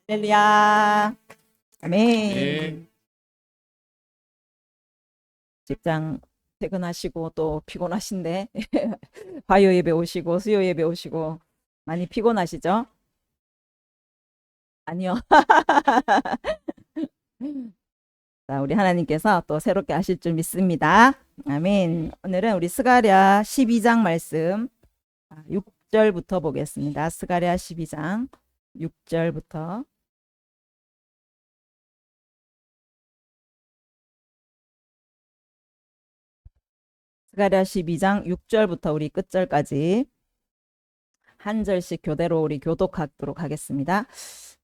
할렐루야. 아멘. 예. 직장 퇴근하시고 또 피곤하신데 화요 예배 오시고 수요 예배 오시고 많이 피곤하시죠? 아니요. 자, 우리 하나님께서 또 새롭게 하실 줄 믿습니다. 아멘. 오늘은 우리 스가랴 12장 말씀 6절부터 보겠습니다. 스가랴 12장 6절부터 스가랴 12장 6절부터 우리 끝절까지 한 절씩 교대로 우리 교독하도록 하겠습니다.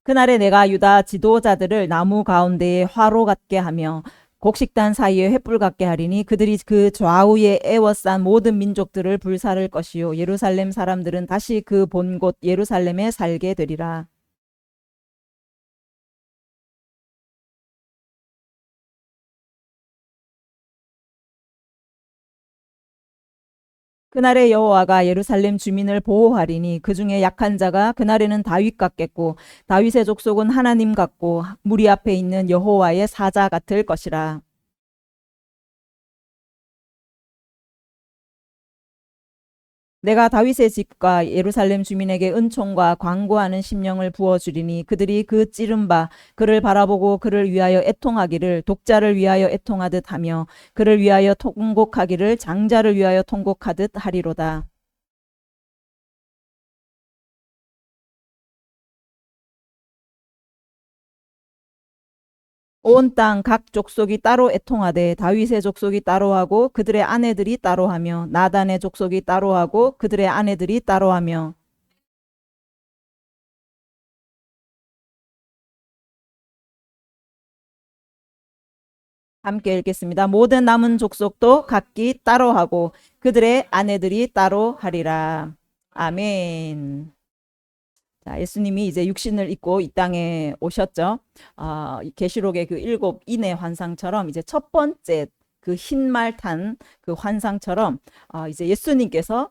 그날에 내가 유다 지도자들을 나무 가운데에 화로 같게 하며 곡식단 사이에 횃불 같게 하리니 그들이 그 좌우에 에워싼 모든 민족들을 불사를 것이요 예루살렘 사람들은 다시 그 본 곳 예루살렘에 살게 되리라. 그날에 여호와가 예루살렘 주민을 보호하리니 그 중에 약한 자가 그날에는 다윗 같겠고 다윗의 족속은 하나님 같고 무리 앞에 있는 여호와의 사자 같을 것이라. 내가 다윗의 집과 예루살렘 주민에게 은총과 광고하는 심령을 부어주리니 그들이 그 찌른 바 그를 바라보고 그를 위하여 애통하기를 독자를 위하여 애통하듯 하며 그를 위하여 통곡하기를 장자를 위하여 통곡하듯 하리로다. 온 땅 각 족속이 따로 애통하되 다윗의 족속이 따로 하고 그들의 아내들이 따로 하며 나단의 족속이 따로 하고 그들의 아내들이 따로 하며. 함께 읽겠습니다. 모든 남은 족속도 각기 따로 하고 그들의 아내들이 따로 하리라. 아멘. 자, 예수님이 이제 육신을 입고 이 땅에 오셨죠. 계시록의 그 7 인의 환상처럼 이제 첫 번째 그 흰 말 탄 그 환상처럼 이제 예수님께서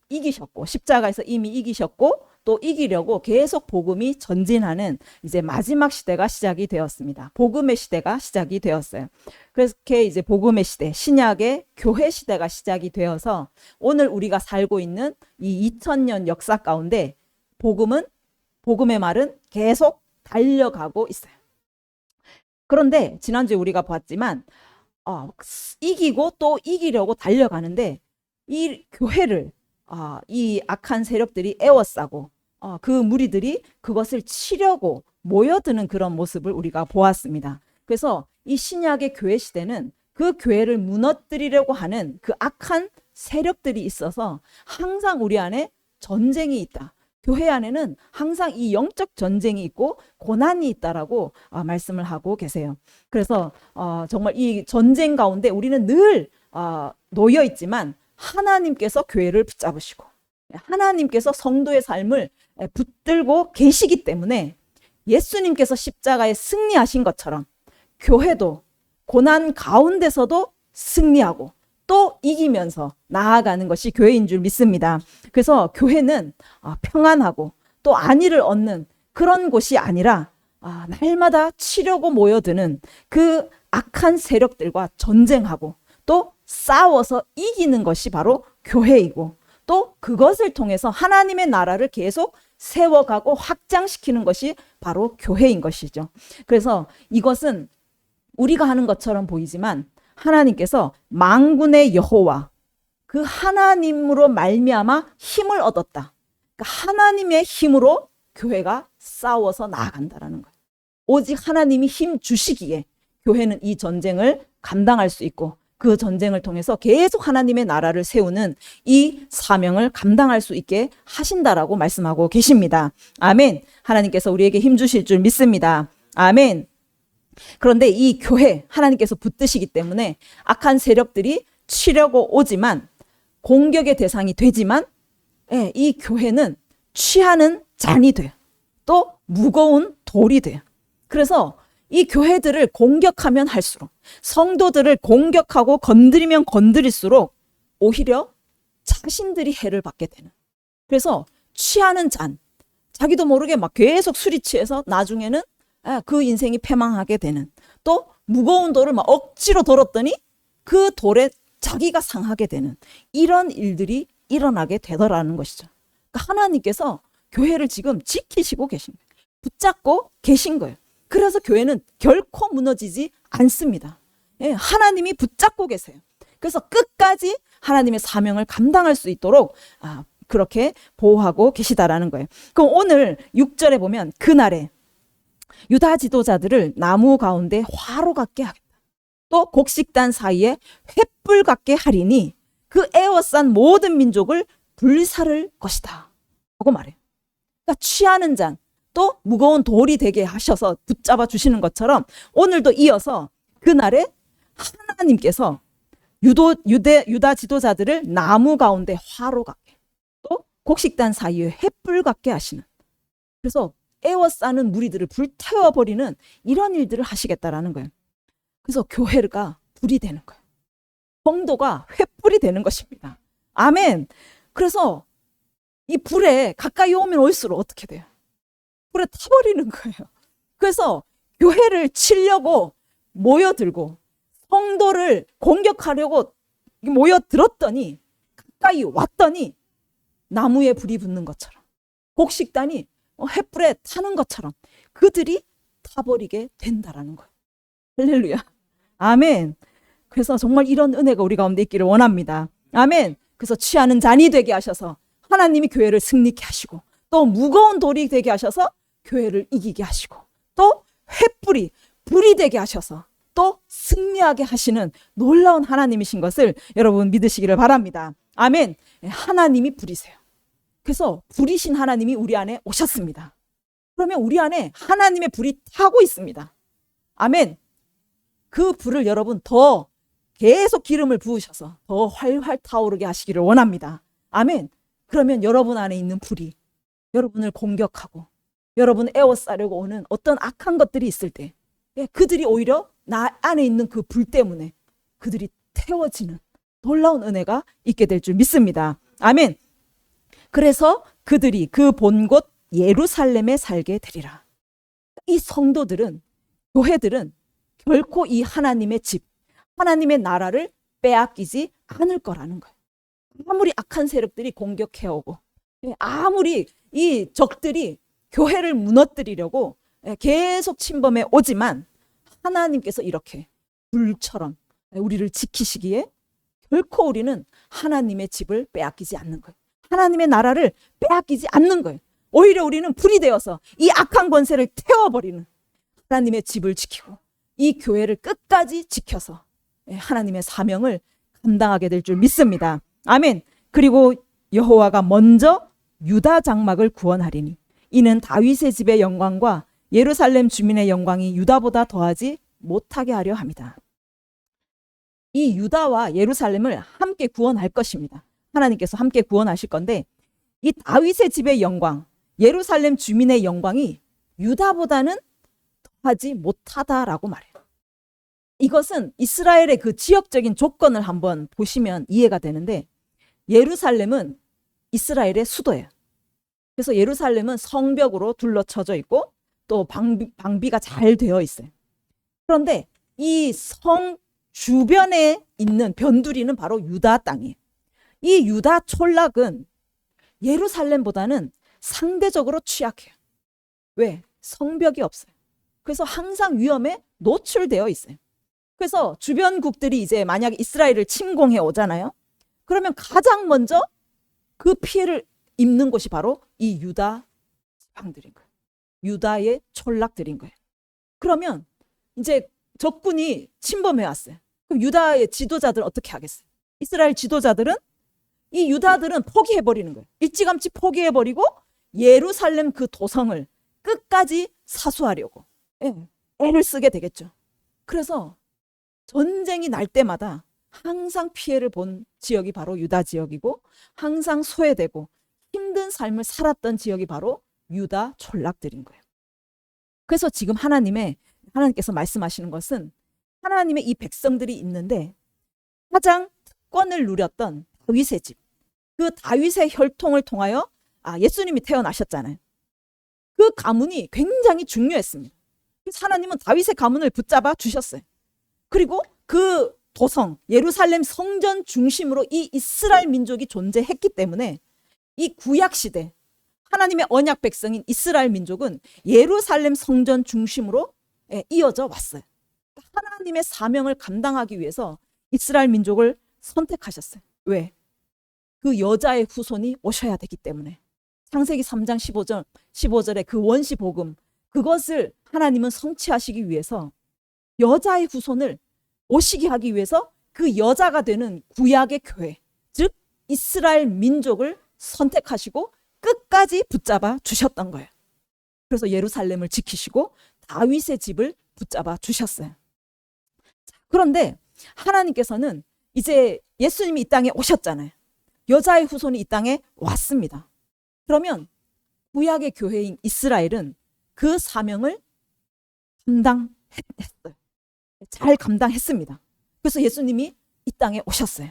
이기셨고 십자가에서 이미 이기셨고 또 이기려고 계속 복음이 전진하는 이제 마지막 시대가 시작이 되었습니다. 복음의 시대가 시작이 되었어요. 그렇게 이제 복음의 시대, 신약의 교회 시대가 시작이 되어서 오늘 우리가 살고 있는 이 2000년 역사 가운데 복음의 말은 계속 달려가고 있어요. 그런데 지난주에 우리가 봤지만 이기고 또 이기려고 달려가는데 이 교회를 이 악한 세력들이 에워싸고 그 무리들이 그것을 치려고 모여드는 그런 모습을 우리가 보았습니다. 그래서 이 신약의 교회 시대는 그 교회를 무너뜨리려고 하는 그 악한 세력들이 있어서 항상 우리 안에 전쟁이 있다. 교회 안에는 항상 이 영적 전쟁이 있고 고난이 있다라고 말씀을 하고 계세요. 그래서 정말 이 전쟁 가운데 우리는 늘 놓여 있지만 하나님께서 교회를 붙잡으시고 하나님께서 성도의 삶을 붙들고 계시기 때문에 예수님께서 십자가에 승리하신 것처럼 교회도 고난 가운데서도 승리하고 또 이기면서 나아가는 것이 교회인 줄 믿습니다. 그래서 교회는 평안하고 또 안위를 얻는 그런 곳이 아니라 날마다 치려고 모여드는 그 악한 세력들과 전쟁하고 또 싸워서 이기는 것이 바로 교회이고 또 그것을 통해서 하나님의 나라를 계속 세워가고 확장시키는 것이 바로 교회인 것이죠. 그래서 이것은 우리가 하는 것처럼 보이지만 하나님께서 만군의 여호와 그 하나님으로 말미암아 힘을 얻었다. 그러니까 하나님의 힘으로 교회가 싸워서 나아간다라는 거예요. 오직 하나님이 힘 주시기에 교회는 이 전쟁을 감당할 수 있고 그 전쟁을 통해서 계속 하나님의 나라를 세우는 이 사명을 감당할 수 있게 하신다라고 말씀하고 계십니다. 아멘. 하나님께서 우리에게 힘 주실 줄 믿습니다. 아멘. 그런데 이 교회 하나님께서 붙드시기 때문에 악한 세력들이 치려고 오지만 공격의 대상이 되지만 이 교회는 취하는 잔이 돼요. 또 무거운 돌이 돼요. 그래서 이 교회들을 공격하면 할수록 성도들을 공격하고 건드리면 건드릴수록 오히려 자신들이 해를 받게 되는. 그래서 취하는 잔, 자기도 모르게 막 계속 술이 취해서 나중에는 그 인생이 패망하게 되는, 또 무거운 돌을 막 억지로 돌았더니 그 돌에 자기가 상하게 되는 이런 일들이 일어나게 되더라는 것이죠. 그러니까 하나님께서 교회를 지금 지키시고 계신 거예요. 붙잡고 계신 거예요. 그래서 교회는 결코 무너지지 않습니다. 예, 하나님이 붙잡고 계세요. 그래서 끝까지 하나님의 사명을 감당할 수 있도록 그렇게 보호하고 계시다라는 거예요. 그럼 오늘 6절에 보면 그날에 유다 지도자들을 나무 가운데 화로 같게 하겠다. 또 곡식단 사이에 횃불 같게 하리니 그 에워싼 모든 민족을 불사를 것이다. 라고 말해요. 그러니까 취하는 잔, 또 무거운 돌이 되게 하셔서 붙잡아 주시는 것처럼 오늘도 이어서 그날에 하나님께서 유다 지도자들을 나무 가운데 화로 같게, 또 곡식단 사이에 횃불 같게 하시는, 그래서 에워싸는 무리들을 불태워버리는 이런 일들을 하시겠다라는 거예요. 그래서 교회가 불이 되는 거예요. 성도가 횃불이 되는 것입니다. 아멘. 그래서 이 불에 가까이 오면 올수록 어떻게 돼요? 불에 타버리는 거예요. 그래서 교회를 치려고 모여들고 성도를 공격하려고 모여들었더니 가까이 왔더니 나무에 불이 붙는 것처럼, 곡식단이 횃불에 타는 것처럼 그들이 타버리게 된다라는 거예요. 할렐루야. 아멘. 그래서 정말 이런 은혜가 우리 가운데 있기를 원합니다. 아멘. 그래서 취하는 잔이 되게 하셔서 하나님이 교회를 승리케 하시고, 또 무거운 돌이 되게 하셔서 교회를 이기게 하시고, 또 횃불이 불이 되게 하셔서 또 승리하게 하시는 놀라운 하나님이신 것을 여러분 믿으시기를 바랍니다. 아멘. 하나님이 불이세요. 그래서 불이신 하나님이 우리 안에 오셨습니다. 그러면 우리 안에 하나님의 불이 타고 있습니다. 아멘. 그 불을 여러분 더 계속 기름을 부으셔서 더 활활 타오르게 하시기를 원합니다. 아멘. 그러면 여러분 안에 있는 불이 여러분을 공격하고 여러분을 에워싸려고 오는 어떤 악한 것들이 있을 때 그들이 오히려 나 안에 있는 그 불 때문에 그들이 태워지는 놀라운 은혜가 있게 될 줄 믿습니다. 아멘. 그래서 그들이 그 본 곳 예루살렘에 살게 되리라. 이 성도들은, 교회들은 결코 이 하나님의 집, 하나님의 나라를 빼앗기지 않을 거라는 거예요. 아무리 악한 세력들이 공격해오고, 아무리 이 적들이 교회를 무너뜨리려고 계속 침범해 오지만 하나님께서 이렇게 불처럼 우리를 지키시기에 결코 우리는 하나님의 집을 빼앗기지 않는 거예요. 하나님의 나라를 빼앗기지 않는 거예요. 오히려 우리는 불이 되어서 이 악한 권세를 태워버리는 하나님의 집을 지키고 이 교회를 끝까지 지켜서 하나님의 사명을 감당하게 될 줄 믿습니다. 아멘. 그리고 여호와가 먼저 유다 장막을 구원하리니 이는 다윗의 집의 영광과 예루살렘 주민의 영광이 유다보다 더하지 못하게 하려 함이다. 이 유다와 예루살렘을 함께 구원할 것입니다. 하나님께서 함께 구원하실 건데 이 다윗의 집의 영광, 예루살렘 주민의 영광이 유다보다는 더하지 못하다라고 말해요. 이것은 이스라엘의 그 지역적인 조건을 한번 보시면 이해가 되는데 예루살렘은 이스라엘의 수도예요. 그래서 예루살렘은 성벽으로 둘러쳐져 있고 또 방비가 잘 되어 있어요. 그런데 이 성 주변에 있는 변두리는 바로 유다 땅이에요. 이 유다 촌락은 예루살렘보다는 상대적으로 취약해요. 왜? 성벽이 없어요. 그래서 항상 위험에 노출되어 있어요. 그래서 주변국들이 이제 만약에 이스라엘을 침공해 오잖아요. 그러면 가장 먼저 그 피해를 입는 곳이 바로 이 유다 지방들인 거예요. 유다의 촌락들인 거예요. 그러면 이제 적군이 침범해 왔어요. 그럼 유다의 지도자들은 어떻게 하겠어요? 이스라엘 지도자들은 이 유다들은 포기해버리는 거예요. 일찌감치 포기해버리고 예루살렘 그 도성을 끝까지 사수하려고 애를 쓰게 되겠죠. 그래서 전쟁이 날 때마다 항상 피해를 본 지역이 바로 유다 지역이고 항상 소외되고 힘든 삶을 살았던 지역이 바로 유다 촌락들인 거예요. 그래서 지금 하나님께서 말씀하시는 것은 하나님의 이 백성들이 있는데 가장 특권을 누렸던 다윗의 집, 그 다윗의 혈통을 통하여 예수님이 태어나셨잖아요. 그 가문이 굉장히 중요했습니다. 그래서 하나님은 다윗의 가문을 붙잡아 주셨어요. 그리고 그 도성 예루살렘 성전 중심으로 이 이스라엘 민족이 존재했기 때문에 이 구약 시대 하나님의 언약 백성인 이스라엘 민족은 예루살렘 성전 중심으로 이어져 왔어요. 하나님의 사명을 감당하기 위해서 이스라엘 민족을 선택하셨어요. 왜? 그 여자의 후손이 오셔야 되기 때문에. 창세기 3장 15절의 그 원시 복음, 그것을 하나님은 성취하시기 위해서 여자의 후손을 오시게 하기 위해서 그 여자가 되는 구약의 교회, 즉 이스라엘 민족을 선택하시고 끝까지 붙잡아 주셨던 거예요. 그래서 예루살렘을 지키시고 다윗의 집을 붙잡아 주셨어요. 그런데 하나님께서는 이제 예수님이 이 땅에 오셨잖아요. 여자의 후손이 이 땅에 왔습니다. 그러면 구약의 교회인 이스라엘은 그 사명을 감당했어요. 잘 감당했습니다. 그래서 예수님이 이 땅에 오셨어요.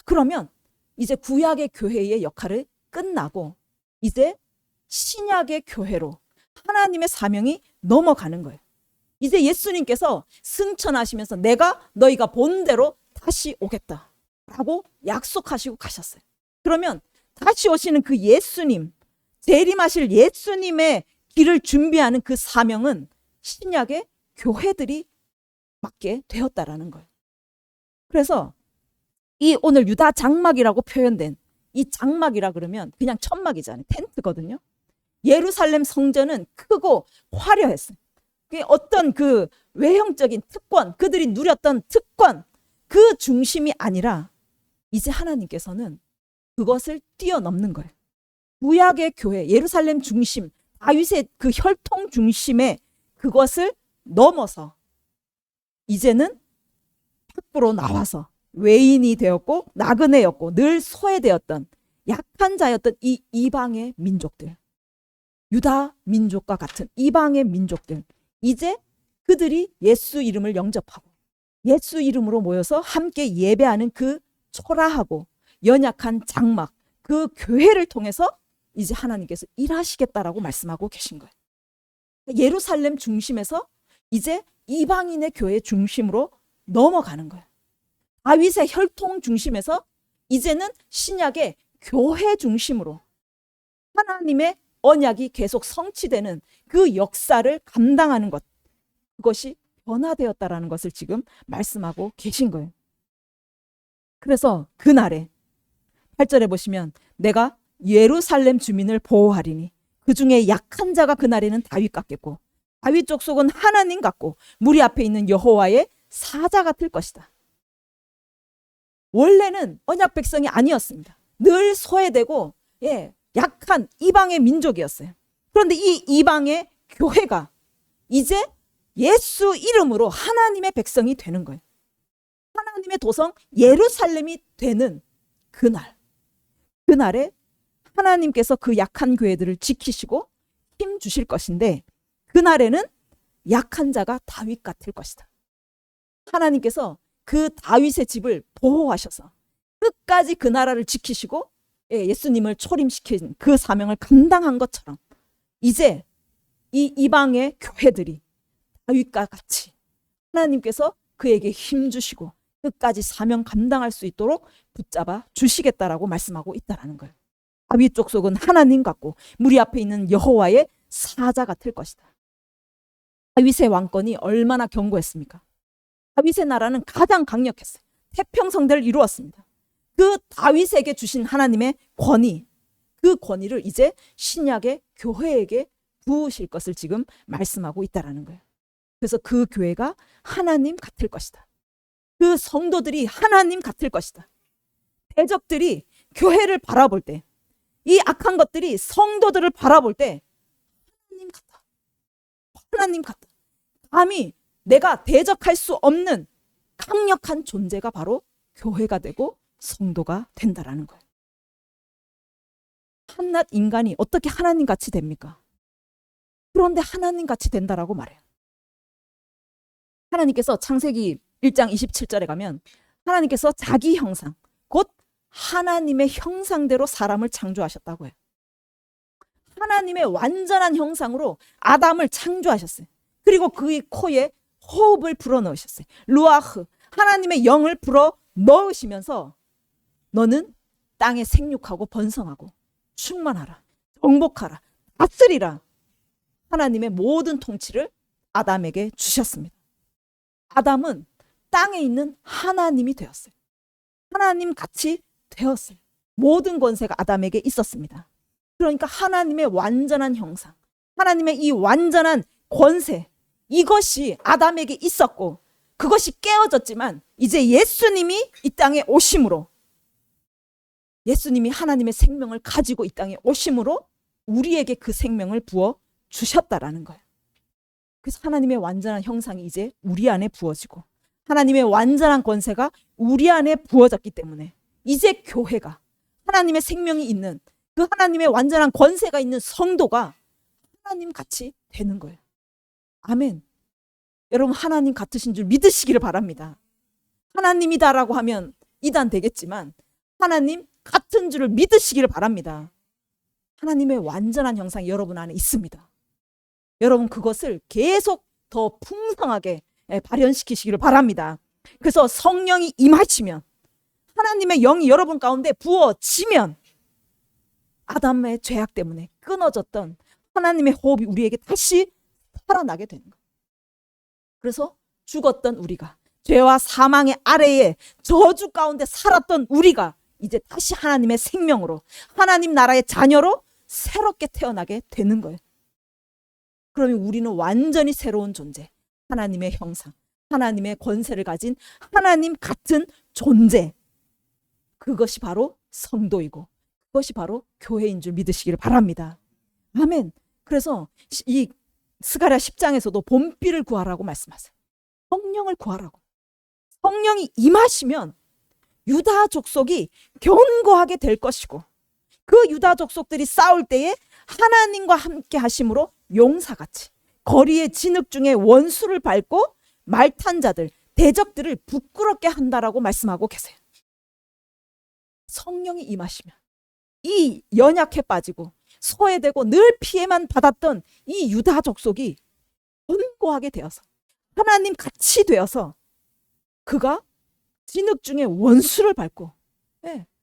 그러면 이제 구약의 교회의 역할을 끝나고 이제 신약의 교회로 하나님의 사명이 넘어가는 거예요. 이제 예수님께서 승천하시면서 내가 너희가 본 대로 다시 오겠다라고 약속하시고 가셨어요. 그러면 다시 오시는 그 예수님, 재림하실 예수님의 길을 준비하는 그 사명은 신약의 교회들이 맡게 되었다라는 거예요. 그래서 이 오늘 유다 장막이라고 표현된 이 장막이라 그러면 그냥 천막이잖아요. 텐트거든요. 예루살렘 성전은 크고 화려했어요. 어떤 그 외형적인 특권, 그들이 누렸던 특권, 그 중심이 아니라 이제 하나님께서는 그것을 뛰어넘는 거예요. 구약의 교회, 예루살렘 중심, 다윗의 그 혈통 중심의 그것을 넘어서 이제는 밖으로 나와서 외인이 되었고 나그네였고 늘 소외되었던 약한 자였던 이 이방의 민족들, 유다 민족과 같은 이방의 민족들, 이제 그들이 예수 이름을 영접하고 예수 이름으로 모여서 함께 예배하는 그 초라하고 연약한 장막, 그 교회를 통해서 이제 하나님께서 일하시겠다라고 말씀하고 계신 거예요. 예루살렘 중심에서 이제 이방인의 교회 중심으로 넘어가는 거예요. 다윗의 혈통 중심에서 이제는 신약의 교회 중심으로 하나님의 언약이 계속 성취되는 그 역사를 감당하는 것, 그것이 변화되었다라는 것을 지금 말씀하고 계신 거예요. 그래서 그날에 8절에 보시면 내가 예루살렘 주민을 보호하리니 그 중에 약한 자가 그날에는 다윗 같겠고 다윗 족속은 하나님 같고 무리 앞에 있는 여호와의 사자 같을 것이다. 원래는 언약 백성이 아니었습니다. 늘 소외되고 약한 이방의 민족이었어요. 그런데 이 이방의 교회가 이제 예수 이름으로 하나님의 백성이 되는 거예요. 하나님의 도성 예루살렘이 되는 그날에 하나님께서 그 약한 교회들을 지키시고 힘 주실 것인데 그날에는 약한 자가 다윗 같을 것이다. 하나님께서 그 다윗의 집을 보호하셔서 끝까지 그 나라를 지키시고 예수님을 초림시킨 그 사명을 감당한 것처럼 이제 이 이방의 교회들이 다윗과 같이 하나님께서 그에게 힘 주시고 끝까지 사명 감당할 수 있도록 붙잡아 주시겠다라고 말씀하고 있다라는 거예요. 다윗 족속은 하나님 같고 무리 앞에 있는 여호와의 사자 같을 것이다. 다윗의 왕권이 얼마나 견고했습니까? 다윗의 나라는 가장 강력했어요. 태평성대를 이루었습니다. 그 다윗에게 주신 하나님의 권위, 그 권위를 이제 신약의 교회에게 부으실 것을 지금 말씀하고 있다라는 거예요. 그래서 그 교회가 하나님 같을 것이다. 그 성도들이 하나님 같을 것이다. 대적들이 교회를 바라볼 때, 이 악한 것들이 성도들을 바라볼 때 하나님 같다. 하나님 같다. 감히 내가 대적할 수 없는 강력한 존재가 바로 교회가 되고 성도가 된다라는 거예요. 한낱 인간이 어떻게 하나님 같이 됩니까? 그런데 하나님 같이 된다라고 말해요. 하나님께서 창세기 1장 27절에 가면 하나님께서 자기 형상, 곧 하나님의 형상대로 사람을 창조하셨다고 해요. 하나님의 완전한 형상으로 아담을 창조하셨어요. 그리고 그의 코에 호흡을 불어넣으셨어요. 루아흐, 하나님의 영을 불어 넣으시면서 너는 땅에 생육하고 번성하고 충만하라, 정복하라, 다스리라. 하나님의 모든 통치를 아담에게 주셨습니다. 아담은 땅에 있는 하나님이 되었어요. 하나님 같이 되었어요. 모든 권세가 아담에게 있었습니다. 그러니까 하나님의 완전한 형상, 하나님의 이 완전한 권세, 이것이 아담에게 있었고 그것이 깨어졌지만 이제 예수님이 이 땅에 오심으로, 예수님이 하나님의 생명을 가지고 이 땅에 오심으로 우리에게 그 생명을 부어 주셨다라는 거예요. 그래서 하나님의 완전한 형상이 이제 우리 안에 부어지고 하나님의 완전한 권세가 우리 안에 부어졌기 때문에 이제 교회가, 하나님의 생명이 있는 그 하나님의 완전한 권세가 있는 성도가 하나님 같이 되는 거예요. 아멘. 여러분, 하나님 같으신 줄 믿으시기를 바랍니다. 하나님이다라고 하면 이단 되겠지만 하나님 같은 줄을 믿으시기를 바랍니다. 하나님의 완전한 형상이 여러분 안에 있습니다. 여러분, 그것을 계속 더 풍성하게 발현시키시기를 바랍니다. 그래서 성령이 임하시면, 하나님의 영이 여러분 가운데 부어지면 아담의 죄악 때문에 끊어졌던 하나님의 호흡이 우리에게 다시 살아나게 되는 거예요. 그래서 죽었던 우리가, 죄와 사망의 아래에 저주 가운데 살았던 우리가 이제 다시 하나님의 생명으로, 하나님 나라의 자녀로 새롭게 태어나게 되는 거예요. 그러면 우리는 완전히 새로운 존재, 하나님의 형상, 하나님의 권세를 가진 하나님 같은 존재, 그것이 바로 성도이고 그것이 바로 교회인 줄 믿으시기를 바랍니다. 아멘. 그래서 이 스가랴 10장에서도 봄비를 구하라고 말씀하세요. 성령을 구하라고. 성령이 임하시면 유다 족속이 견고하게 될 것이고 그 유다 족속들이 싸울 때에 하나님과 함께 하심으로 용사같이 거리의 진흙 중에 원수를 밟고 말탄 자들, 대적들을 부끄럽게 한다라고 말씀하고 계세요. 성령이 임하시면 이 연약해 빠지고 소외되고 늘 피해만 받았던 이 유다 족속이 견고하게 되어서 하나님 같이 되어서 그가 진흙 중에 원수를 밟고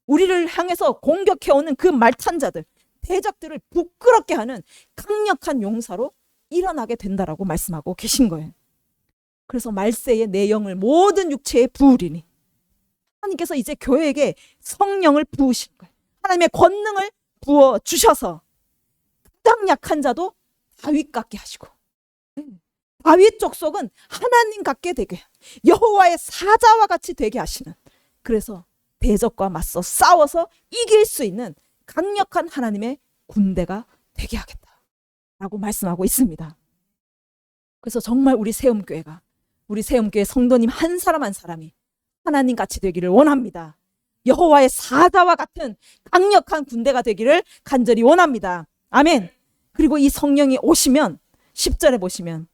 우리를 향해서 공격해오는 그 말탄 자들, 대적들을 부끄럽게 하는 강력한 용사로 일어나게 된다라고 말씀하고 계신 거예요. 그래서 말세에 내 영을 모든 육체에 부으리니, 하나님께서 이제 교회에게 성령을 부으신 거예요. 하나님의 권능을 부어 주셔서 가장 약한 자도 다윗 같게 하시고, 다윗 족속은 하나님 같게 되게, 여호와의 사자와 같이 되게 하시는, 그래서 대적과 맞서 싸워서 이길 수 있는 강력한 하나님의 군대가 되게 하겠다라고 말씀하고 있습니다. 그래서 정말 우리 세움교회가, 우리 세움교회 성도님 한 사람 한 사람이 하나님 같이 되기를 원합니다. 여호와의 사자와 같은 강력한 군대가 되기를 간절히 원합니다. 아멘. 그리고 이 성령이 오시면 10절에 보시면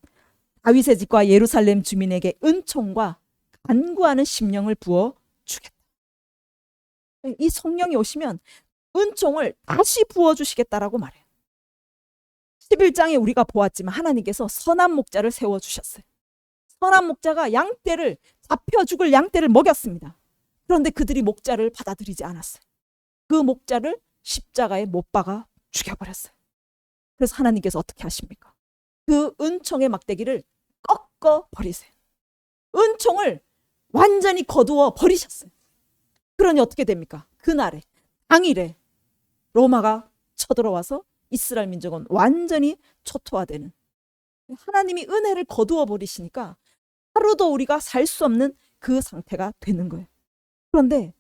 다윗의 집과 예루살렘 주민에게 은총과 간구하는 심령을 부어 주겠다. 이 성령이 오시면 은총을 다시 부어 주시겠다라고 말해요. 11장에 우리가 보았지만 하나님께서 선한 목자를 세워 주셨어요. 선한 목자가 양떼를, 잡혀 죽을 양떼를 먹였습니다. 그런데 그들이 목자를 받아들이지 않았어요. 그 목자를 십자가에 못 박아 죽여버렸어요. 그래서 하나님께서 어떻게 하십니까? 그 은총의 막대기를 꺾어 버리세요. 은총을 완전히 거두어 버리셨어요. 그러니 어떻게 됩니까? 그날에, 당일에 로마가 쳐들어와서 이스라엘 민족은 완전히 초토화되는, 하나님이 은혜를 거두어 버리시니까 하루도 우리가 살 수 없는 그 상태가 되는 거예요. 그런데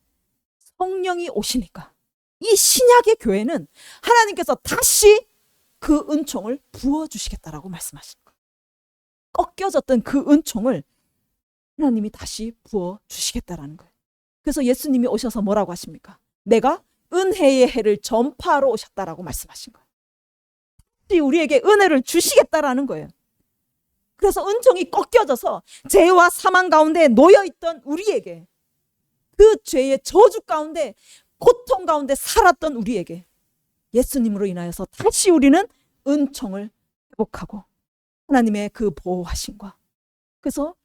성령이 오시니까 이 신약의 교회는 하나님께서 다시 그 은총을 부어주시겠다라고 말씀하신 거예요. 꺾여졌던 그 은총을 하나님이 다시 부어주시겠다라는 거예요. 그래서 예수님이 오셔서 뭐라고 하십니까? 내가 은혜의 해를 전파하러 오셨다라고 말씀하신 거예요. 다시 우리에게 은혜를 주시겠다라는 거예요. 그래서 은총이 꺾여져서 죄와 사망 가운데 놓여있던 우리에게, 그 죄의 저주 가운데, 고통 가운데 살았던 우리에게 예수님으로 인하여서 다시 우리는 은총을 회복하고 하나님의 그 보호하심과 그래서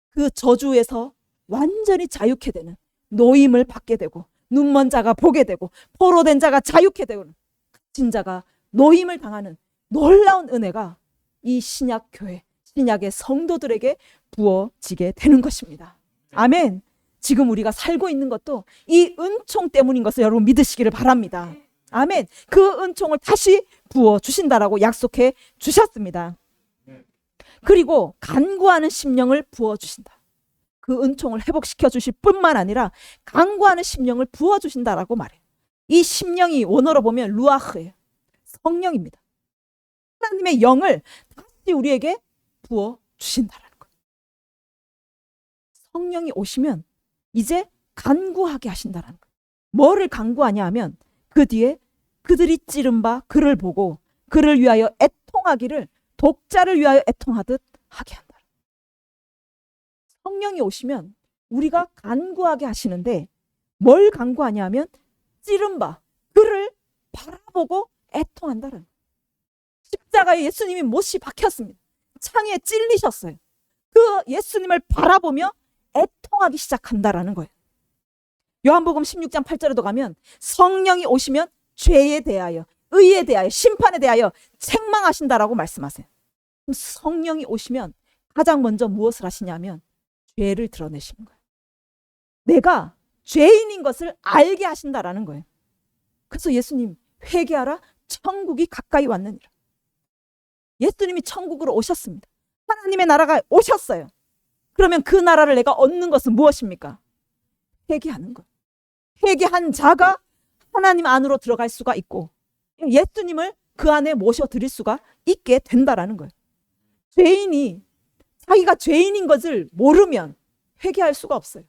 그 저주에서 완전히 자유케 되는 노임을 받게 되고 눈먼 자가 보게 되고 포로된 자가 자유케 되고 갇힌 자가 노임을 당하는 놀라운 은혜가 이 신약 교회, 신약의 성도들에게 부어지게 되는 것입니다. 아멘. 지금 우리가 살고 있는 것도 이 은총 때문인 것을 여러분 믿으시기를 바랍니다. 아멘. 그 은총을 다시 부어주신다라고 약속해 주셨습니다. 그리고 간구하는 심령을 부어주신다. 그 은총을 회복시켜 주실 뿐만 아니라 간구하는 심령을 부어주신다라고 말해요. 이 심령이 원어로 보면 루아흐예요. 성령입니다. 하나님의 영을 다시 우리에게 부어주신다라는 거예요. 성령이 오시면 이제 간구하게 하신다라는 거예요. 뭐를 간구하냐 하면 그 뒤에 그들이 찌른 바 그를 보고 그를 위하여 애통하기를 독자를 위하여 애통하듯 하게 한다. 성령이 오시면 우리가 간구하게 하시는데 뭘 간구하냐 하면 찌른 바 그를 바라보고 애통한다는. 십자가에 예수님이 못이 박혔습니다. 창에 찔리셨어요. 그 예수님을 바라보며 애통하기 시작한다라는 거예요. 요한복음 16장 8절에도 가면 성령이 오시면 죄에 대하여, 의에 대하여, 심판에 대하여 책망하신다라고 말씀하세요. 그럼 성령이 오시면 가장 먼저 무엇을 하시냐면 죄를 드러내시는 거예요. 내가 죄인인 것을 알게 하신다라는 거예요. 그래서 예수님 회개하라 천국이 가까이 왔느니라. 예수님이 천국으로 오셨습니다. 하나님의 나라가 오셨어요. 그러면 그 나라를 내가 얻는 것은 무엇입니까? 회개하는 것. 회개한 자가 하나님 안으로 들어갈 수가 있고 예수님을 그 안에 모셔드릴 수가 있게 된다라는 거예요. 죄인이 자기가 죄인인 것을 모르면 회개할 수가 없어요.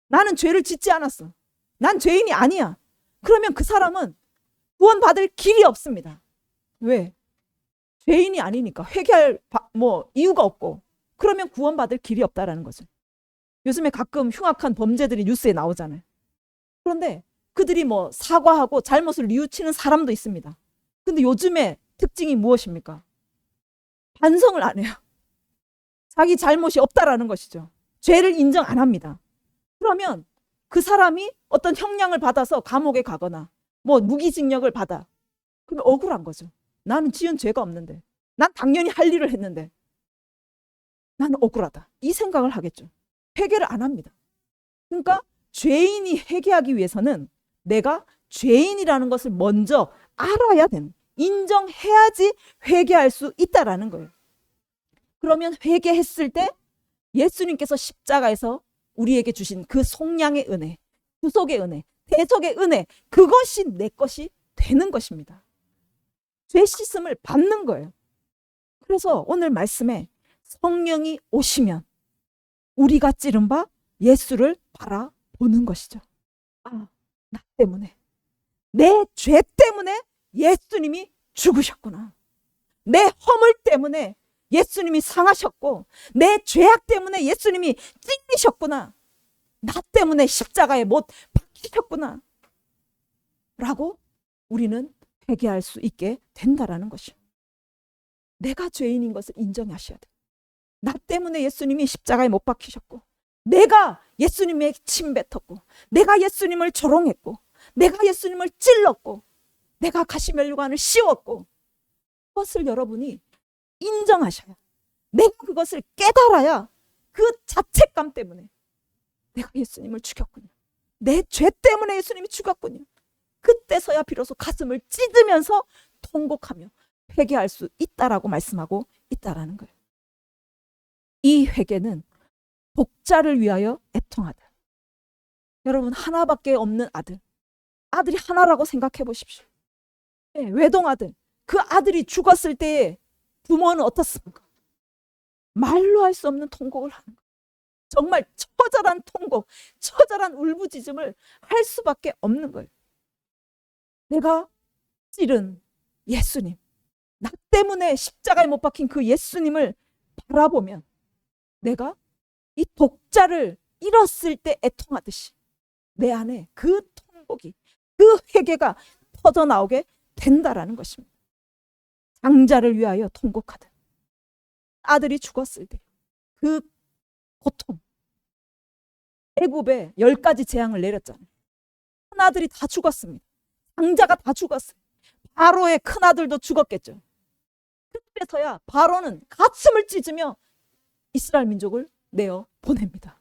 나는 죄를 짓지 않았어. 난 죄인이 아니야. 그러면 그 사람은 구원받을 길이 없습니다. 왜? 죄인이 아니니까 회개할 이유가 없고 그러면 구원받을 길이 없다라는 거죠. 요즘에 가끔 흉악한 범죄들이 뉴스에 나오잖아요. 그런데 그들이 사과하고 잘못을 뉘우치는 사람도 있습니다. 근데 요즘에 특징이 무엇입니까? 반성을 안 해요. 자기 잘못이 없다라는 것이죠. 죄를 인정 안 합니다. 그러면 그 사람이 어떤 형량을 받아서 감옥에 가거나 무기징역을 받아. 그러면 억울한 거죠. 나는 지은 죄가 없는데. 난 당연히 할 일을 했는데. 나는 억울하다. 이 생각을 하겠죠. 회개를 안 합니다. 그러니까 죄인이 회개하기 위해서는 내가 죄인이라는 것을 먼저 알아야 되는, 인정해야지 회개할 수 있다라는 거예요. 그러면 회개했을 때 예수님께서 십자가에서 우리에게 주신 그 속량의 은혜, 구속의 은혜, 대속의 은혜, 그것이 내 것이 되는 것입니다. 죄 씻음을 받는 거예요. 그래서 오늘 말씀에 성령이 오시면 우리가 찌른 바 예수를 바라보는 것이죠. 아, 나 때문에, 내 죄 때문에 예수님이 죽으셨구나. 내 허물 때문에 예수님이 상하셨고 내 죄악 때문에 예수님이 찔리셨구나. 나 때문에 십자가에 못 박히셨구나. 라고 우리는 회개할 수 있게 된다라는 것이요. 내가 죄인인 것을 인정하셔야 돼. 나 때문에 예수님이 십자가에 못 박히셨고 내가 예수님의 침 뱉었고 내가 예수님을 조롱했고 내가 예수님을 찔렀고 내가 가시면류관을 씌웠고 그것을 여러분이 인정하셔야, 내가 그것을 깨달아야 그 자책감 때문에 내가 예수님을 죽였군요. 내 죄 때문에 예수님이 죽었군요. 그때서야 비로소 가슴을 찢으면서 통곡하며 회개할 수 있다라고 말씀하고 있다라는 거예요. 이 회개는 독자를 위하여 애통하다. 여러분 하나밖에 없는 아들이 하나라고 생각해 보십시오. 외동아들, 그 아들이 죽었을 때에 부모는 어떻습니까? 말로 할 수 없는 통곡을 하는 거예요. 정말 처절한 통곡, 처절한 울부짖음을 할 수밖에 없는 거예요. 내가 찌른 예수님, 나 때문에 십자가에 못 박힌 그 예수님을 바라보면 내가 이 독자를 잃었을 때 애통하듯이 내 안에 그 통곡이, 그 회개가 터져나오게 된다라는 것입니다. 장자를 위하여 통곡하듯. 아들이 죽었을 때 그 고통. 애굽에 10가지 재앙을 내렸잖아요. 큰아들이 다 죽었습니다. 장자가 다 죽었어요. 바로의 큰아들도 죽었겠죠. 그때서야 바로는 가슴을 찢으며 이스라엘 민족을 내어 보냅니다.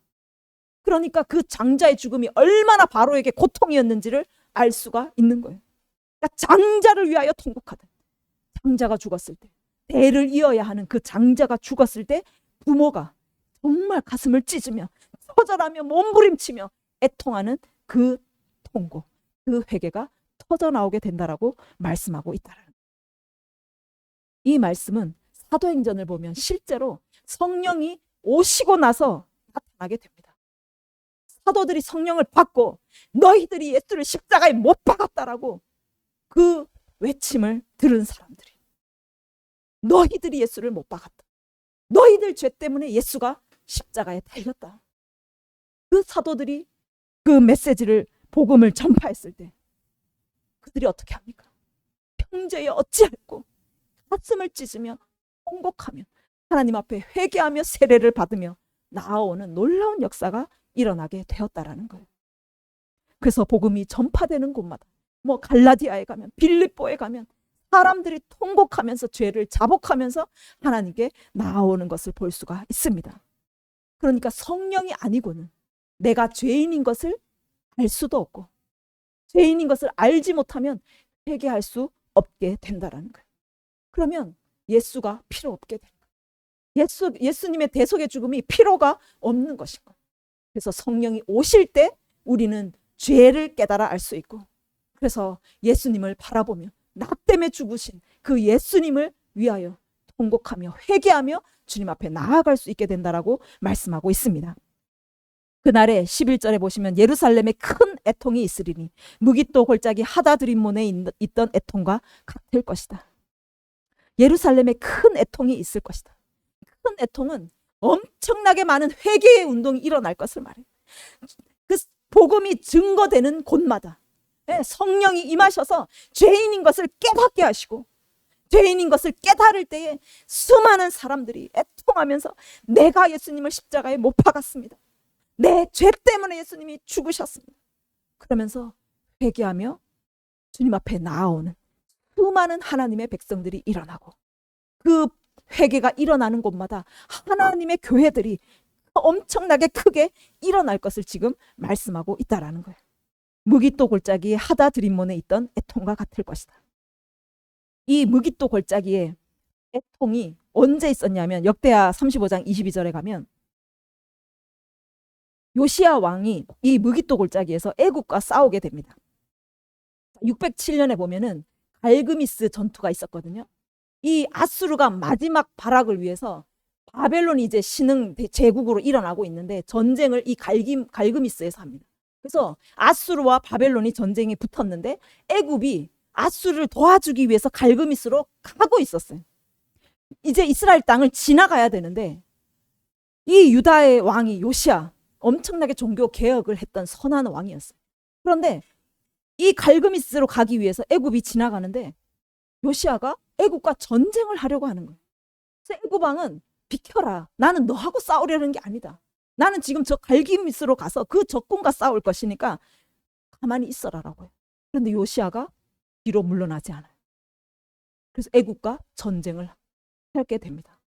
그러니까 그 장자의 죽음이 얼마나 바로에게 고통이었는지를 알 수가 있는 거예요. 그러니까 장자를 위하여 통곡하듯. 장자가 죽었을 때, 대를 이어야 하는 그 장자가 죽었을 때 부모가 정말 가슴을 찢으며 처절하며 몸부림치며 애통하는 그 통곡, 그 회개가 터져나오게 된다라고 말씀하고 있다라는 거예요. 이 말씀은 사도행전을 보면 실제로 성령이 오시고 나서 나타나게 됩니다. 사도들이 성령을 받고 너희들이 예수를 십자가에 못 박았다라고 그 외침을 들은 사람들이, 너희들이 예수를 못 박았다. 너희들 죄 때문에 예수가 십자가에 달렸다. 그 사도들이 그 메시지를, 복음을 전파했을 때 그들이 어떻게 합니까? 형제여 어찌할꼬, 가슴을 찢으며 통곡하며 하나님 앞에 회개하며 세례를 받으며 나아오는 놀라운 역사가 일어나게 되었다라는 거예요. 그래서 복음이 전파되는 곳마다, 갈라디아에 가면, 빌립보에 가면 사람들이 통곡하면서 죄를 자복하면서 하나님께 나아오는 것을 볼 수가 있습니다. 그러니까 성령이 아니고는 내가 죄인인 것을 알 수도 없고, 죄인인 것을 알지 못하면 회개할 수 없게 된다라는 거예요. 그러면 예수가 필요 없게 되는 거예요. 예수님의 대속의 죽음이 필요가 없는 것인 거예요. 그래서 성령이 오실 때 우리는 죄를 깨달아 알 수 있고, 그래서 예수님을 바라보며 나 때문에 죽으신 그 예수님을 위하여 통곡하며 회개하며 주님 앞에 나아갈 수 있게 된다라고 말씀하고 있습니다. 그날에 11절에 보시면 예루살렘에 큰 애통이 있으리니 무깃도 골짜기 하다드림몬에 있던 애통과 같을 것이다. 예루살렘에 큰 애통이 있을 것이다. 큰 애통은 엄청나게 많은 회개의 운동이 일어날 것을 말해요. 그 복음이 증거되는 곳마다 성령이 임하셔서 죄인인 것을 깨닫게 하시고, 죄인인 것을 깨달을 때에 수많은 사람들이 애통하면서 내가 예수님을 십자가에 못 박았습니다. 내 죄 때문에 예수님이 죽으셨습니다. 그러면서 회개하며 주님 앞에 나아오는 수많은 하나님의 백성들이 일어나고, 그 회개가 일어나는 곳마다 하나님의 교회들이 엄청나게 크게 일어날 것을 지금 말씀하고 있다라는 거예요. 무깃도 골짜기에 하다드림몬에 있던 애통과 같을 것이다. 이 무깃도 골짜기에 애통이 언제 있었냐면 역대하 35장 22절에 가면 요시야 왕이 이 무깃도 골짜기에서 애굽과 싸우게 됩니다. 607년에 보면은 갈그미스 전투가 있었거든요. 이 아수르가 마지막 발악을 위해서 바벨론이 이제 신흥 제국으로 일어나고 있는데 전쟁을 이 갈그미스에서 합니다. 그래서 아수르와 바벨론이 전쟁이 붙었는데 애굽이 아수르를 도와주기 위해서 갈그미스로 가고 있었어요. 이제 이스라엘 땅을 지나가야 되는데 이 유다의 왕이 요시야, 엄청나게 종교 개혁을 했던 선한 왕이었어요. 그런데 이 갈그미스로 가기 위해서 애굽이 지나가는데 요시야가 애굽과 전쟁을 하려고 하는 거예요. 그래서 애굽 왕은 비켜라. 나는 너하고 싸우려는 게 아니다. 나는 지금 저 갈기미스로 가서 그 적군과 싸울 것이니까 가만히 있어라라고 해요. 그런데 요시야가 뒤로 물러나지 않아요. 그래서 애굽과 전쟁을 하게 됩니다.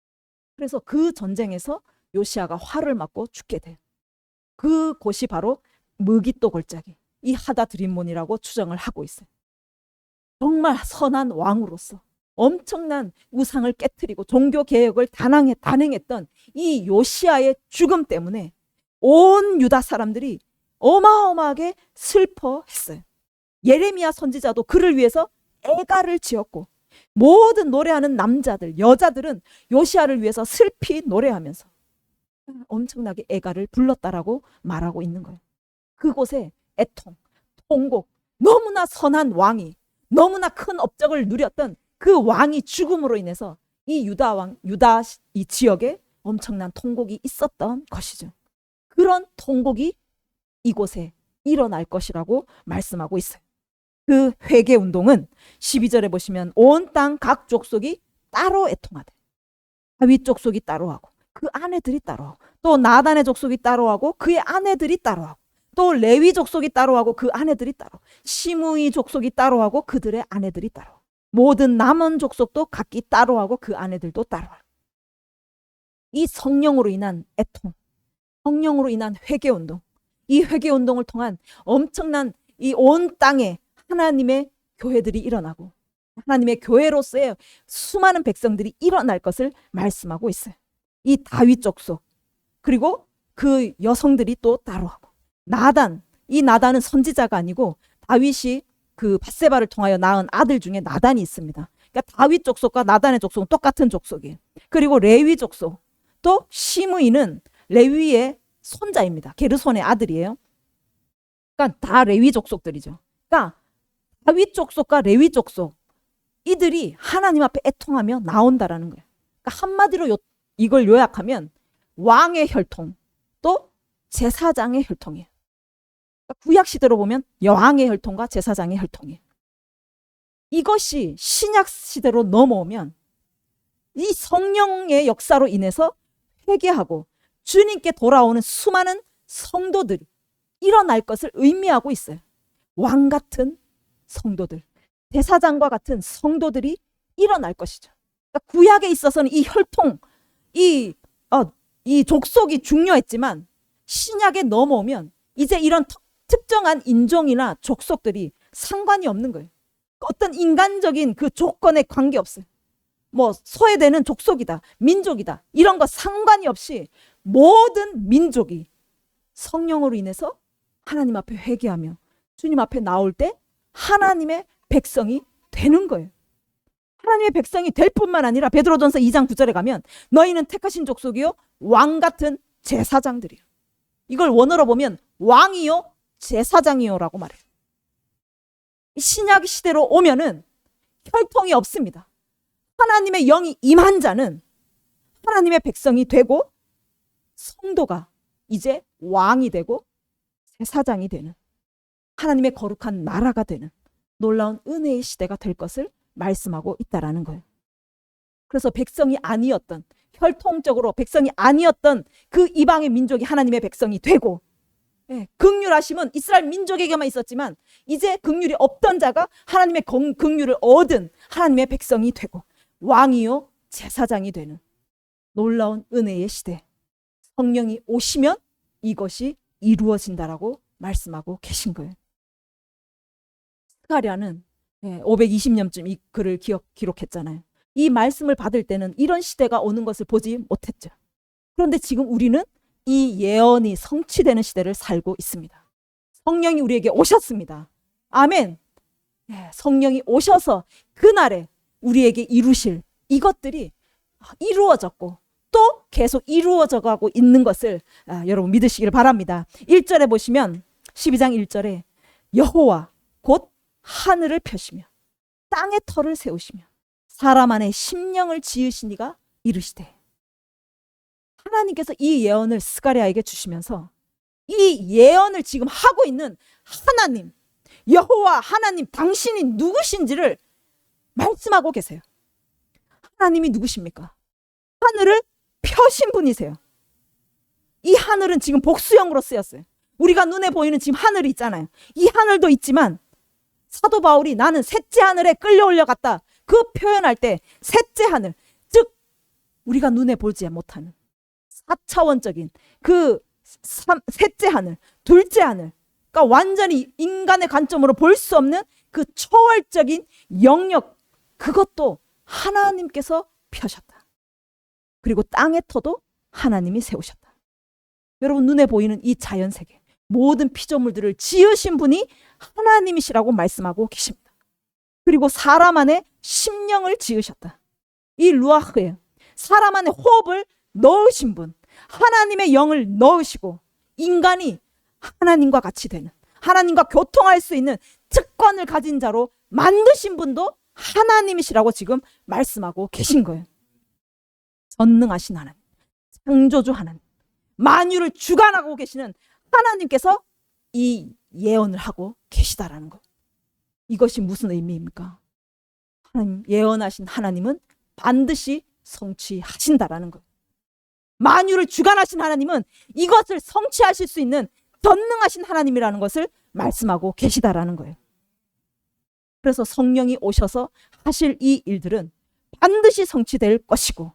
그래서 그 전쟁에서 요시야가 화를 맞고 죽게 돼요. 그 곳이 바로 무깃도 골짜기, 이 하다드림몬이라고 추정을 하고 있어요. 정말 선한 왕으로서 엄청난 우상을 깨트리고 종교 개혁을 단행했던 이 요시야의 죽음 때문에 온 유다 사람들이 어마어마하게 슬퍼했어요. 예레미야 선지자도 그를 위해서 애가를 지었고, 모든 노래하는 남자들, 여자들은 요시야를 위해서 슬피 노래하면서 엄청나게 애가를 불렀다라고 말하고 있는 거예요. 그곳에 애통, 통곡, 너무나 선한 왕이, 너무나 큰 업적을 누렸던 그 왕이 죽음으로 인해서 이 유다 이 지역에 엄청난 통곡이 있었던 것이죠. 그런 통곡이 이곳에 일어날 것이라고 말씀하고 있어요. 그 회개 운동은 12절에 보시면 온 땅 각 족속이 따로 애통하되, 다윗 족속이 따로 하고 그 아내들이 따로 하고, 또 나단의 족속이 따로 하고 그의 아내들이 따로 하고, 또 레위 족속이 따로 하고 그 아내들이 따로, 시므이 족속이 따로 하고 그들의 아내들이 따로, 모든 남은 족속도 각기 따로 하고 그 아내들도 따로 하고. 이 성령으로 인한 애통, 성령으로 인한 회개운동, 이 회개운동을 통한 엄청난 이 온 땅에 하나님의 교회들이 일어나고 하나님의 교회로서의 수많은 백성들이 일어날 것을 말씀하고 있어요. 이 다윗 족속, 그리고 그 여성들이 또 따로 하고, 나단, 이 나단은 선지자가 아니고 다윗이 그 밧세바를 통하여 낳은 아들 중에 나단이 있습니다. 그러니까 다윗 족속과 나단의 족속은 똑같은 족속이에요. 그리고 레위 족속, 또 시므이는 레위의 손자입니다. 게르손의 아들이에요. 그러니까 다 레위 족속들이죠. 그러니까 다윗 족속과 레위 족속, 이들이 하나님 앞에 애통하며 나온다라는 거예요. 그러니까 한마디로 이걸 요약하면 왕의 혈통, 또 제사장의 혈통이에요. 그러니까 구약 시대로 보면 여왕의 혈통과 제사장의 혈통이에요. 이것이 신약 시대로 넘어오면 이 성령의 역사로 인해서 회개하고 주님께 돌아오는 수많은 성도들이 일어날 것을 의미하고 있어요. 왕 같은 성도들, 제사장과 같은 성도들이 일어날 것이죠. 그러니까 구약에 있어서는 이 혈통, 이 족속이 중요했지만 신약에 넘어오면 이제 이런 특정한 인종이나 족속들이 상관이 없는 거예요. 어떤 인간적인 그 조건에 관계없어요. 뭐 소외되는 족속이다, 민족이다, 이런 거 상관이 없이 모든 민족이 성령으로 인해서 하나님 앞에 회개하며 주님 앞에 나올 때 하나님의 백성이 되는 거예요. 하나님의 백성이 될 뿐만 아니라 베드로전서 2장 9절에 가면 너희는 택하신 족속이요 왕 같은 제사장들이요. 이걸 원어로 보면 왕이요 제사장이요라고 말해요. 신약 시대로 오면은 혈통이 없습니다. 하나님의 영이 임한 자는 하나님의 백성이 되고 성도가 이제 왕이 되고 제사장이 되는, 하나님의 거룩한 나라가 되는 놀라운 은혜의 시대가 될 것을 말씀하고 있다라는 거예요. 그래서 백성이 아니었던, 혈통적으로 백성이 아니었던 그 이방의 민족이 하나님의 백성이 되고, 긍휼하심은 이스라엘 민족에게만 있었지만 이제 긍휼이 없던 자가 하나님의 긍휼을 얻은 하나님의 백성이 되고 왕이요 제사장이 되는 놀라운 은혜의 시대, 성령이 오시면 이것이 이루어진다라고 말씀하고 계신 거예요. 스가랴는 520년쯤 이 글을 기록했잖아요. 이 말씀을 받을 때는 이런 시대가 오는 것을 보지 못했죠. 그런데 지금 우리는 이 예언이 성취되는 시대를 살고 있습니다. 성령이 우리에게 오셨습니다. 아멘. 성령이 오셔서 그날에 우리에게 이루실 이것들이 이루어졌고 또 계속 이루어져 가고 있는 것을 여러분 믿으시기를 바랍니다. 1절에 보시면 12장 1절에 여호와 곧 하늘을 펴시며 땅의 터를 세우시며 사람 안에 심령을 지으시니가 이르시되, 하나님께서 이 예언을 스가랴에게 주시면서 이 예언을 지금 하고 있는 하나님, 여호와 하나님, 당신이 누구신지를 말씀하고 계세요. 하나님이 누구십니까? 하늘을 펴신 분이세요. 이 하늘은 지금 복수형으로 쓰였어요. 우리가 눈에 보이는 지금 하늘이 있잖아요. 이 하늘도 있지만 사도 바울이 나는 셋째 하늘에 끌려올려 갔다, 그 표현할 때 셋째 하늘, 즉 우리가 눈에 보지 못하는 4차원적인 그 셋째 하늘, 둘째 하늘, 그러니까 완전히 인간의 관점으로 볼 수 없는 그 초월적인 영역, 그것도 하나님께서 펴셨다. 그리고 땅의 터도 하나님이 세우셨다. 여러분 눈에 보이는 이 자연세계, 모든 피조물들을 지으신 분이 하나님이시라고 말씀하고 계십니다. 그리고 사람 안에 심령을 지으셨다. 이 루아흐예요. 사람 안에 호흡을 넣으신 분, 하나님의 영을 넣으시고 인간이 하나님과 같이 되는, 하나님과 교통할 수 있는 특권을 가진 자로 만드신 분도 하나님이시라고 지금 말씀하고 계신 거예요. 전능하신 하나님, 창조주 하나님, 만유를 주관하고 계시는 하나님께서 이 예언을 하고 계시다라는 거. 이것이 무슨 의미입니까? 하나님, 예언하신 하나님은 반드시 성취하신다라는 거예요. 만유를 주관하신 하나님은 이것을 성취하실 수 있는 전능하신 하나님이라는 것을 말씀하고 계시다라는 거예요. 그래서 성령이 오셔서 하실 이 일들은 반드시 성취될 것이고,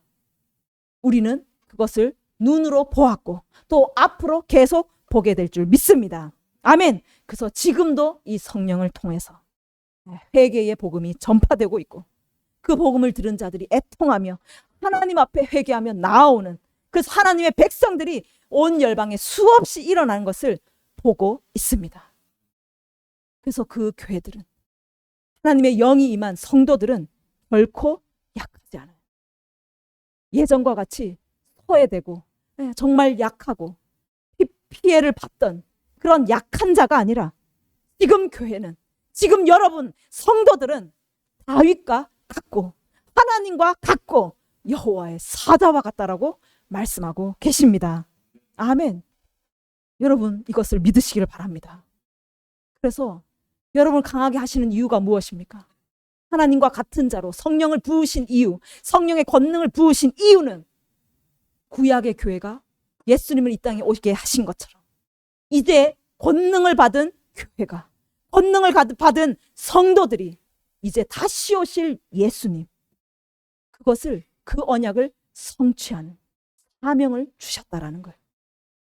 우리는 그것을 눈으로 보았고 또 앞으로 계속 보게 될 줄 믿습니다. 아멘. 그래서 지금도 이 성령을 통해서 회개의 복음이 전파되고 있고, 그 복음을 들은 자들이 애통하며 하나님 앞에 회개하며 나아오는, 그래서 하나님의 백성들이 온 열방에 수없이 일어나는 것을 보고 있습니다. 그래서 그 교회들은, 하나님의 영이 임한 성도들은 결코 약하지 않아요. 예전과 같이 소외되고 정말 약하고 피해를 받던 그런 약한 자가 아니라, 지금 교회는, 지금 여러분 성도들은 다윗과 같고 하나님과 같고 여호와의 사자와 같다라고 말씀하고 계십니다. 아멘. 여러분 이것을 믿으시기를 바랍니다. 그래서 여러분을 강하게 하시는 이유가 무엇입니까? 하나님과 같은 자로 성령을 부으신 이유, 성령의 권능을 부으신 이유는 구약의 교회가 예수님을 이 땅에 오게 하신 것처럼 이제 권능을 받은 교회가, 권능을 받은 성도들이 이제 다시 오실 예수님, 그것을, 그 언약을 성취하는 사명을 주셨다라는 거예요.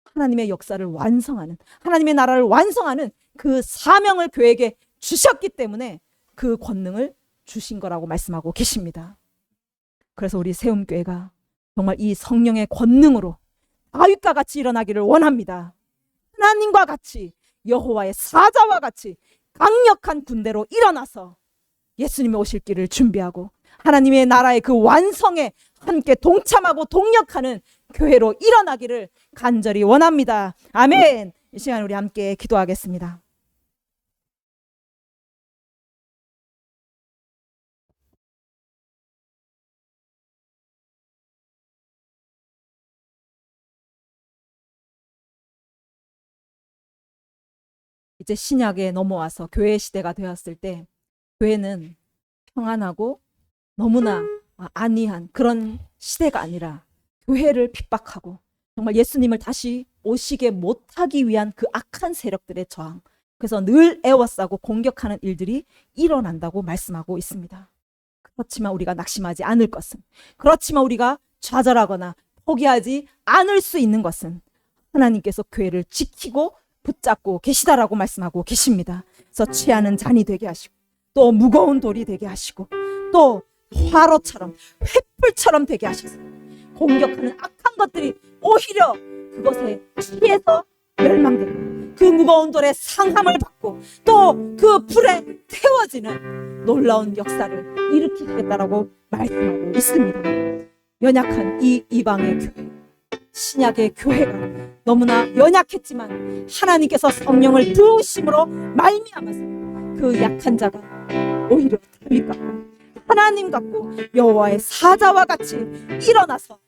하나님의 역사를 완성하는, 하나님의 나라를 완성하는 그 사명을 교회에게 주셨기 때문에 그 권능을 주신 거라고 말씀하고 계십니다. 그래서 우리 세움교회가 정말 이 성령의 권능으로 다윗과 같이 일어나기를 원합니다. 하나님과 같이, 여호와의 사자와 같이 강력한 군대로 일어나서 예수님이 오실 길을 준비하고 하나님의 나라의 그 완성에 함께 동참하고 동력하는 교회로 일어나기를 간절히 원합니다. 아멘. 이 시간 우리 함께 기도하겠습니다. 이제 신약에 넘어와서 교회 시대가 되었을 때, 교회는 평안하고 너무나 안이한 그런 시대가 아니라 교회를 핍박하고 정말 예수님을 다시 오시게 못하기 위한 그 악한 세력들의 저항, 그래서 늘 애워싸고 공격하는 일들이 일어난다고 말씀하고 있습니다. 그렇지만 우리가 낙심하지 않을 것은, 그렇지만 우리가 좌절하거나 포기하지 않을 수 있는 것은 하나님께서 교회를 지키고 붙잡고 계시다라고 말씀하고 계십니다. 그래서 취하는 잔이 되게 하시고 또 무거운 돌이 되게 하시고 또 화로처럼 횃불처럼 되게 하셔서 공격하는 악한 것들이 오히려 그것에 취해서 멸망되고 그 무거운 돌의 상함을 받고 또 그 불에 태워지는 놀라운 역사를 일으키겠다라고 말씀하고 있습니다. 연약한 이 이방의 교회, 신약의 교회가 너무나 연약했지만 하나님께서 성령을 부으심으로 말미암아서 그 약한 자가 오히려 다윗 같고 하나님 같고 여호와의 사자와 같이 일어나서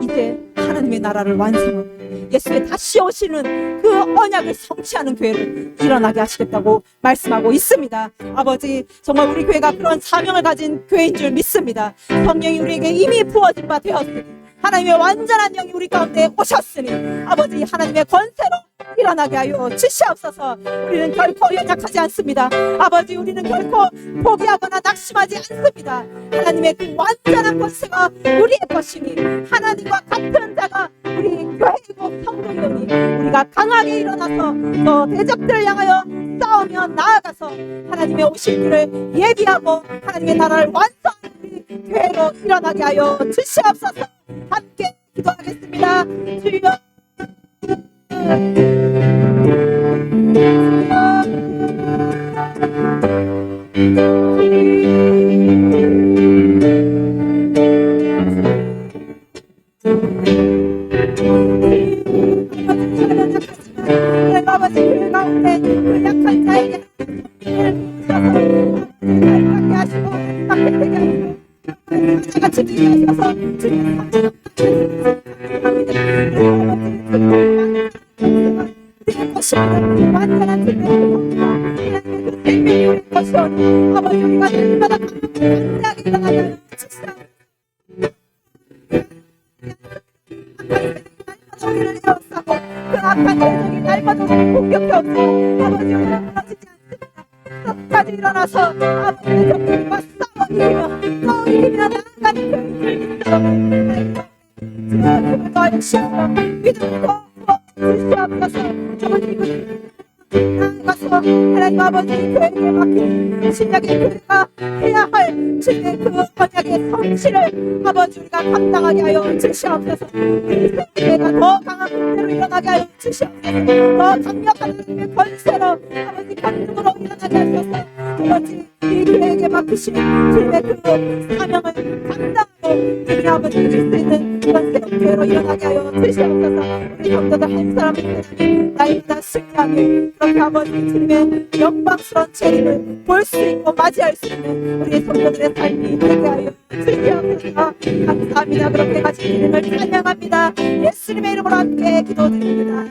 이제 하나님의 나라를 완성하고 예수의 다시 오시는 그 언약을 성취하는 교회를 일어나게 하시겠다고 말씀하고 있습니다. 아버지, 정말 우리 교회가 그런 사명을 가진 교회인 줄 믿습니다. 성령이 우리에게 이미 부어진 바 되었으니, 하나님의 완전한 영이 우리 가운데 오셨으니 아버지, 하나님의 권세로 일어나게 하여 주시옵소서. 우리는 결코 연약하지 않습니다. 아버지, 우리는 결코 포기하거나 낙심하지 않습니다. 하나님의 그 완전한 권세가 우리의 것이니 하나님과 같은 자가 우리 교회이고 성도이오니 우리가 강하게 일어나서 또 대적들을 향하여 싸우며 나아가서 하나님의 오실 길을 예비하고 하나님의 나라를 완성하는 우리 교회로 일어나게 하여 주시옵소서. 함께 기도하겠습니다. 주여, 아버지, 그 가운데 그 약한 자에게 하나님을 하시고 밖에 되게 하시고 같이 되게 하셔서 주님 우리의 것입니다. 완전한 생명이 우리 것이오니 악한 세력이 날마다 공격해 없어 아버지 오늘 무너지지 않습니다. 끝까지 일어나서 아버지의 적들과 싸워이기며 또 이기며 나아가는 교회를 믿음으로 주여 더하여 주시옵소서. 믿음으로 부어주시옵소서. 아버지 이분을 나아가서 하나님 아버지 교회에 맡긴 신약의 교회가 해야 할 주님의 그 언약의 성실을 아버지 우리가 감당하게 하여 주시옵소서. 우리 교회가 더 강한 군대로 일어나게 하여 주시옵소서. 더 강력한 하나님의 권세로 아버지 권능으로 일어나게 하셔서 아버지 이 교회에게 맡기신 주님의 그 사명을 감당하고 우리 아버지 이길 수 있는 그런 새로운 교회로 일어나게 하여 주시옵소서. 우리 성도들 한 사람은 날마다 승리하길 그렇게 아버지 주님의 영광스러운 재림을 볼 수 있고 맞이할 수 있는 우리 성도들의 삶이 되게 하여 주시옵소서. 감사합니다. 그렇게 가진 이름을 찬양합니다. 예수님의 이름으로 함께 기도드립니다.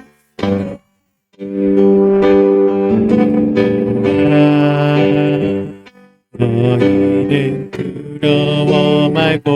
너희는 두려워 말고